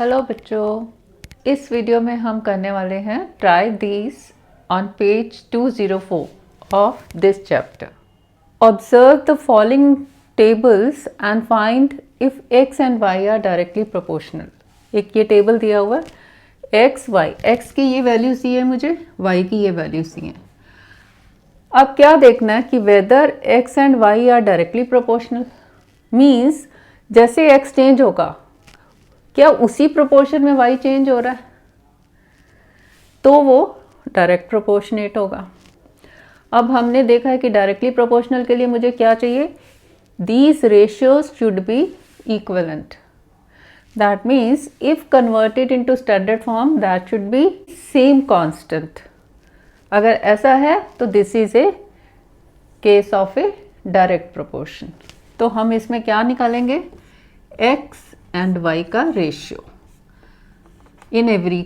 Hello बच्चों, इस video में हम करने वाले हैं try these on page 204 of this chapter. Observe the following tables and find if x and y are directly proportional. एक ये टेबल दिया हुआ है, x y, x की ये वैल्यूज दी है मुझे, y की ये वैल्यूज दी हैं। अब क्या देखना है कि whether x and y are directly proportional means जैसे x चेंज होगा क्या उसी प्रोपोर्शन में y चेंज हो रहा है, तो वो डायरेक्ट प्रोपोर्शनेट होगा। अब हमने देखा है कि डायरेक्टली प्रोपोर्शनल के लिए मुझे क्या चाहिए, these ratios should be equivalent. That means if converted into standard form that should be same constant. अगर ऐसा है तो this is a case of A direct proportion. तो हम इसमें क्या निकालेंगे, x एंड y का रेशियो इन एवरी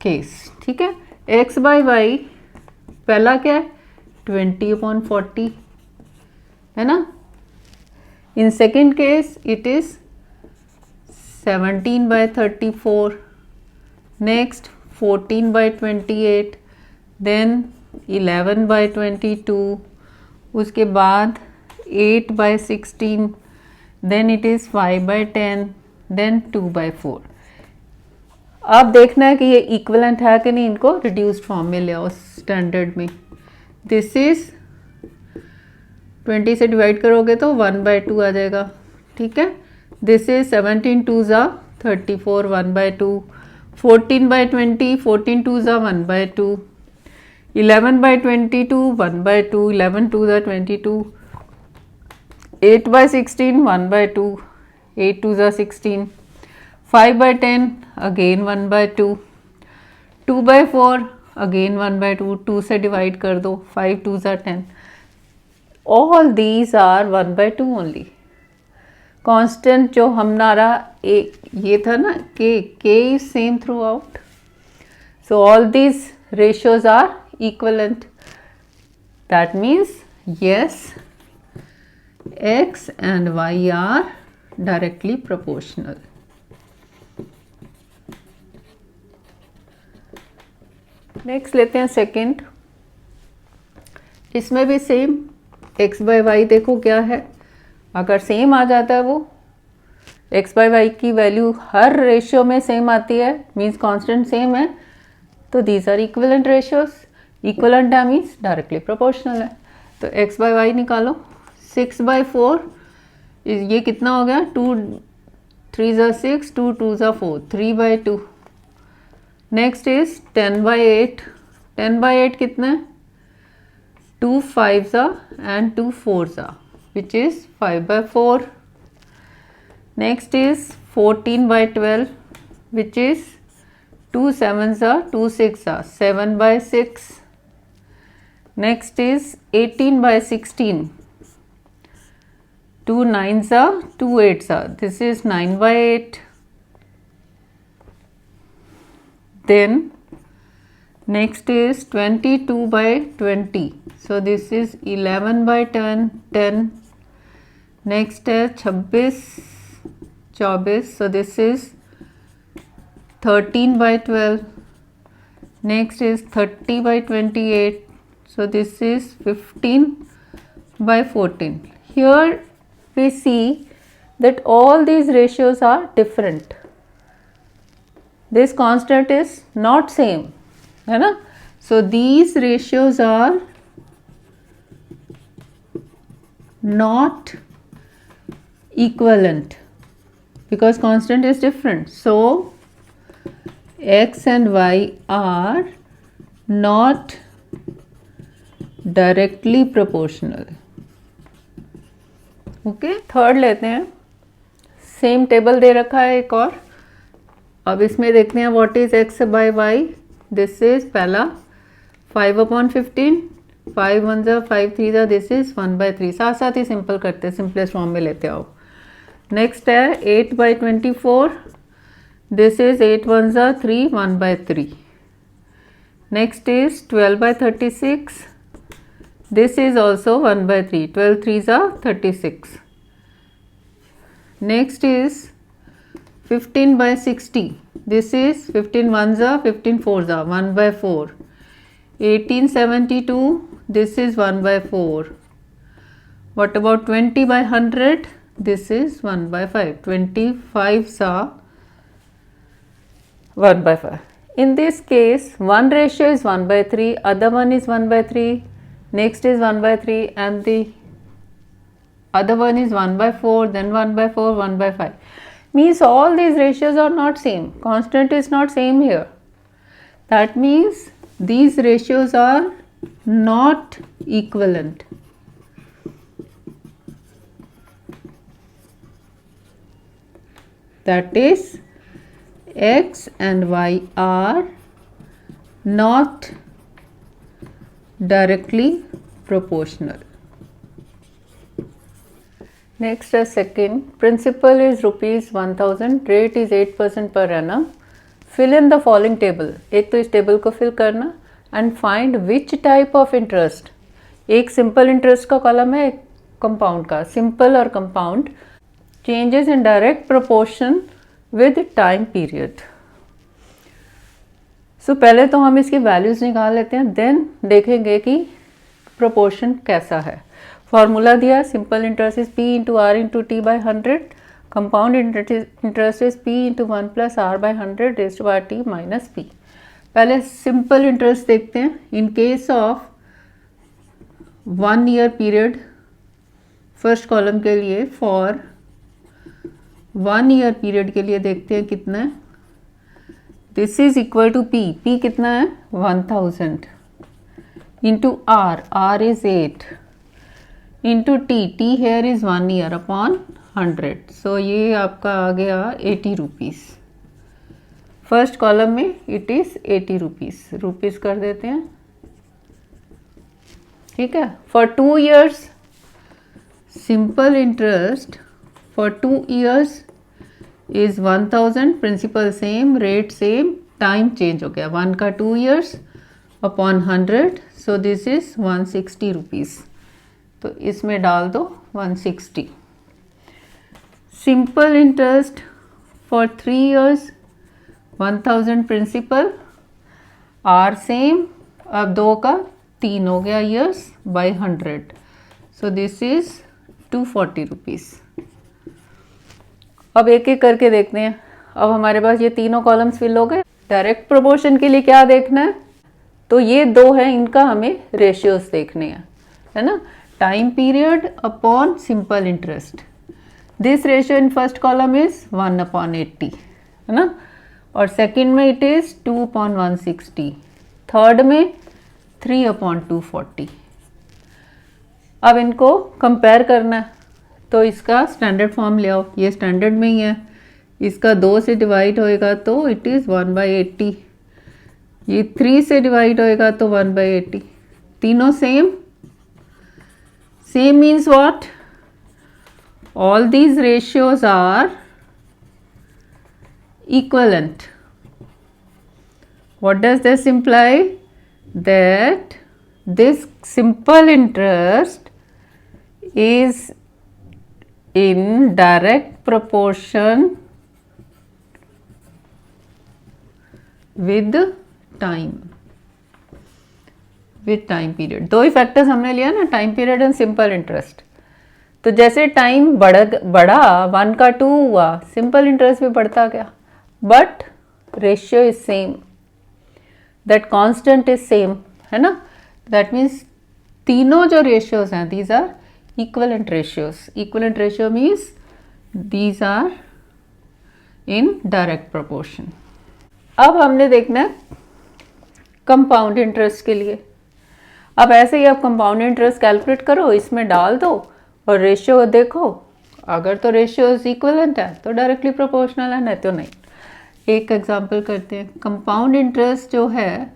केस। ठीक है, x बाई वाई पहला क्या है 20/40 है ना। In second case it is 17/34, next 14/28, then 11/22, उसके बाद 8/16, देन इट इज 5/10, देन 2/4। अब देखना है कि ये इक्वलेंट है कि नहीं, इनको रिड्यूस्ड फॉर्म में ले आओ स्टैंडर्ड में। दिस इज 20 से डिवाइड करोगे तो 1/2 आ जाएगा। ठीक है, दिस इज 17 2 ज़ा 34, 1/2, 14/20, 14 2 ज़ा 1/2, 11/22, 1/2, 11 2 ज़ा 22, 8/16, 1/2, 8 2 ज़ा 16, 5/10 अगेन 1/2, 2/4 अगेन 1/2, 2 से डिवाइड कर दो, 5 2 ज़ा 10। All these are 1/2 only. Constant जो हमारा ये था ना k is same throughout, so all these ratios are equivalent. That means yes, x and y are directly proportional. Next लेते हैं सेकंड। इसमें भी सेम x बाई वाई देखो क्या है, अगर सेम आ जाता है वो x बाई वाई की वैल्यू हर रेशियो में सेम आती है मीन्स कांस्टेंट सेम है, तो these are equivalent ratios. Equivalent है मीन्स डायरेक्टली प्रोपोर्शनल है। तो x बाई वाई निकालो, 6/4 ये कितना हो गया, 2 3 ज़ा 6, 2 2 ज़ा 4, 3/2। नेक्स्ट इज 10/8, 10/8 कितना है, 2 5 ज़ा एंड 2 4 ज़ा which is 5/4। Next is 14/12 which is 2 7 ज़ा 2 6 ज़ा 7/6। नेक्स्ट इज 18/16, 2 9 ज़ा 2 8 ज़ा, this is 9/8। then next is 22/20, so this is 11/10, 10। next है 26/24, so this is 13/12। next is 30/28, so this is 15/14। here we see that all these ratios are different. This constant is not same, है ना। So these ratios are not equivalent because constant is different. So x and y are not directly proportional. Okay, third लेते हैं। Same table दे रखा है एक और। अब इसमें देखते हैं what is x by y. This is पहला 5/15, 5 1 ज़ा 5 3 ज़ा, दिस इज 1/3। साथ साथ ही सिंपल करते हैं, सिंपलेस्ट फॉर्म में लेते आओ। नेक्स्ट है 8/24, दिस इज 8 1 ज़ा 3, 1/3। Next is 12/36, this is also 1/3, 12 3 ज़ा 36। next is 15/60, this is 15 ones are 15 fours are 1/4. 1872, this is 1/4. What about 20/100? This is 1/5. 25s are 1/5. In this case, one ratio is 1/3, other one is 1/3, next is 1/3, and the other one is 1/4, then 1/4, 1/5. Means all these ratios are not same. Constant is not same here. That means these ratios are not equivalent. That is, x and y are not directly proportional. Next, a second. Principal is ₹1000, rate is 8% per annum. Fill in the following table. एक तो इस table को fill करना and find which type of interest. एक simple interest का column है, एक compound का. सिंपल और compound changes in direct proportion with time period. So पहले तो हम इसकी वैल्यूज निकाल लेते हैं, देन देखेंगे कि प्रोपोर्शन कैसा है. फॉर्मूला दिया, simple interest is P into R into T by 100, compound interest is P into 1 plus R by 100 raised by T minus P. पहले सिंपल इंटरेस्ट देखते हैं. In case of 1 year period, first column के लिए for 1 year period के लिए देखते हैं कितना है. This is equal to P. P कितना है 1000 into R is 8 into T here is 1 year upon 100. So ये आपका आ गया 80 रुपीज़. फर्स्ट कॉलम में इट इज़ 80 रुपीज़ कर देते हैं. ठीक है. For 2 years, simple interest for 2 years is 1000, principal same, rate same, time change हो गया. 1 का 2 years upon 100, so this is 160 rupees. तो इसमें डाल दो 160. Simple interest for 3 years, 1000 principal, R same, अब 2 का 3 हो गया years by 100. So this is 240 rupees. अब एक एक करके देखते हैं. अब हमारे पास ये तीनों कॉलम्स फिल हो गए. डायरेक्ट प्रोपोर्शन के लिए क्या देखना है, तो ये 2 हैं, इनका हमें रेशियोज देखने हैं, है ना. Time period upon simple interest. This ratio in first column is 1/80, है ना. और सेकंड में इट इज 2/160. थर्ड में 3/240. अब इनको कंपेयर करना है, तो इसका स्टैंडर्ड फॉर्म ले आओ. ये स्टैंडर्ड में ही है. इसका 2 से डिवाइड होएगा तो इट इज़ 1/80. ये 3 से डिवाइड होएगा तो 1/80. तीनों same. Same means what? All these ratios are equivalent. What does this imply? That this simple interest is in direct proportion with time. With time period. 2 he factors हमने लिया ना, time period and simple interest. तो जैसे time बढ़ा 1 का 2 हुआ, simple interest भी बढ़ता गया, but ratio is same, that constant is same, है ना. दैट मीन्स तीनों जो रेशियोज हैं, these are equivalent ratios. Equivalent ratio means these are in direct proportion. अब हमने देखना है कंपाउंड इंटरेस्ट के लिए. अब ऐसे ही आप कंपाउंड इंटरेस्ट कैलकुलेट करो, इसमें डाल दो और रेशियो देखो. अगर तो रेशियो इक्वलेंट है तो डायरेक्टली प्रोपोर्शनल है, नहीं तो नहीं. एक एग्जांपल करते हैं. कंपाउंड इंटरेस्ट जो है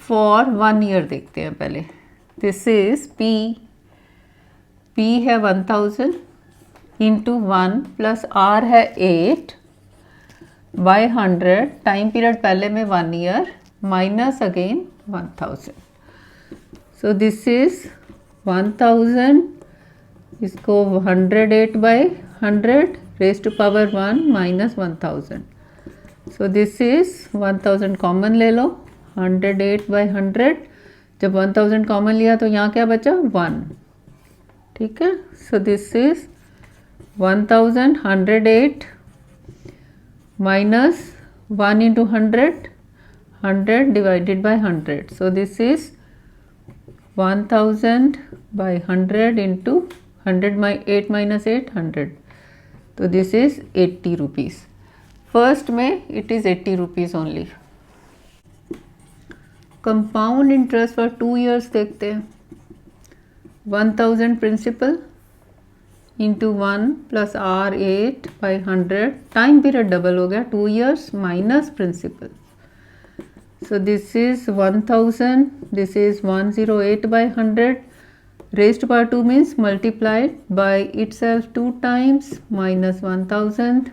फॉर 1 ईयर देखते हैं पहले. दिस इज P है 1000 इंटू 1 प्लस R है 8 बाय 100. टाइम पीरियड पहले में 1 year minus again 1000. So this is 1000, इसको 108 by 100 raised to power 1 minus 1000. So this is 1000 common ले लो, 108 by 100, जब 1000 कॉमन लिया तो यहाँ क्या बचा 1, ठीक है. सो this is 1000, 108 minus 1 into 100, 100 divided by 100. So this is 1000 by 100 into 100 by 8 minus 8, 100. So this is 80 rupees. First में it is 80 rupees only. Compound interest for 2 years देखते हैं. 1000 principal into 1 plus R8 by 100. Time period double हो गया, 2 years minus principal. So this is 1000, this is 108 by 100. Raised to power 2 means multiplied by itself 2 times minus 1000.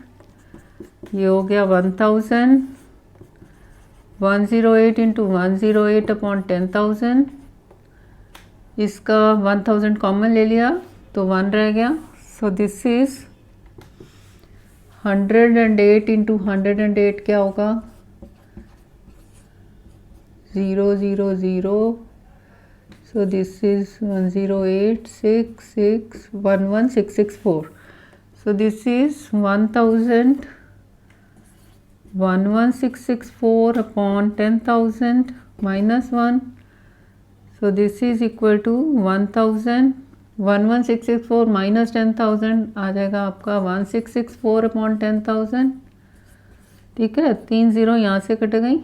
ये हो गया 1000, 108 into 108 upon 10,000. इसका 1000 common ले लिया तो 1 रह गया. सो दिस इज 108 into 108 क्या होगा 0 0 0. So this is 108 6 6 11 664. So this is 1000 11664 upon 10,000 minus 1. So this is equal to 1000, 11664 minus 10,000 आ जाएगा आपका 1664 upon 10,000. ठीक है, 3 0 यहाँ से कट गई.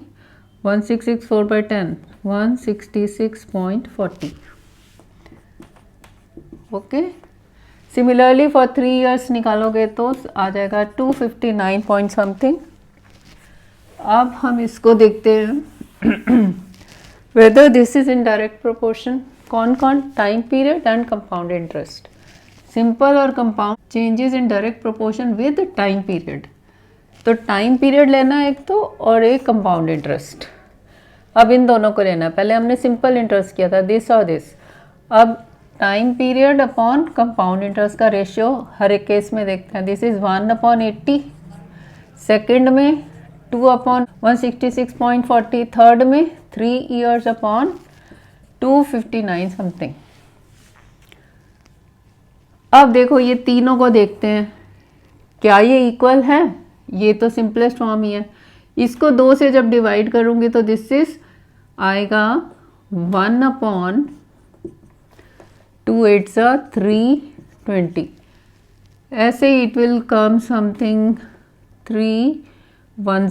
1664 by 10, 166.40. Okay. Similarly for 3 years निकालोगे तो आ जाएगा 259 पॉइंट समथिंग. अब हम इसको देखते हैं whether this is in direct proportion. कौन कौन, time period and compound interest. Simple और compound changes in direct proportion with time period. तो टाइम पीरियड लेना है एक तो, और एक कंपाउंड इंटरेस्ट. अब इन दोनों को लेना है. पहले हमने सिंपल इंटरेस्ट किया था, दिस और दिस. अब time period upon compound interest का रेशियो हर एक केस में देखते हैं. This is 1/80. सेकेंड में 2/166.40. थर्ड में 3 years upon 259 समथिंग. अब देखो ये तीनों को देखते हैं, क्या ये इक्वल है. ये तो सिंपलेस्ट फॉर्म ही है. इसको 2 से जब डिवाइड करूंगी तो दिस इज आएगा 1/2 8 320. ऐसे it will come something 3 1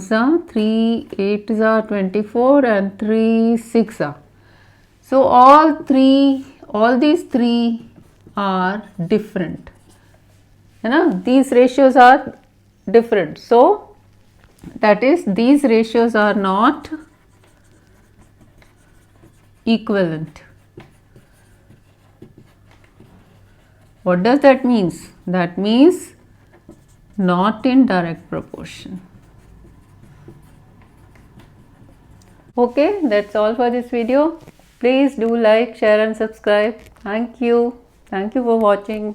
3 8 24 and 3 6. So all these three are different, है ना. These ratios are different, so that is these ratios are not equivalent. What does that means? That means not in direct proportion. Okay, that's all for this video. Please do like, share and subscribe. Thank you for watching.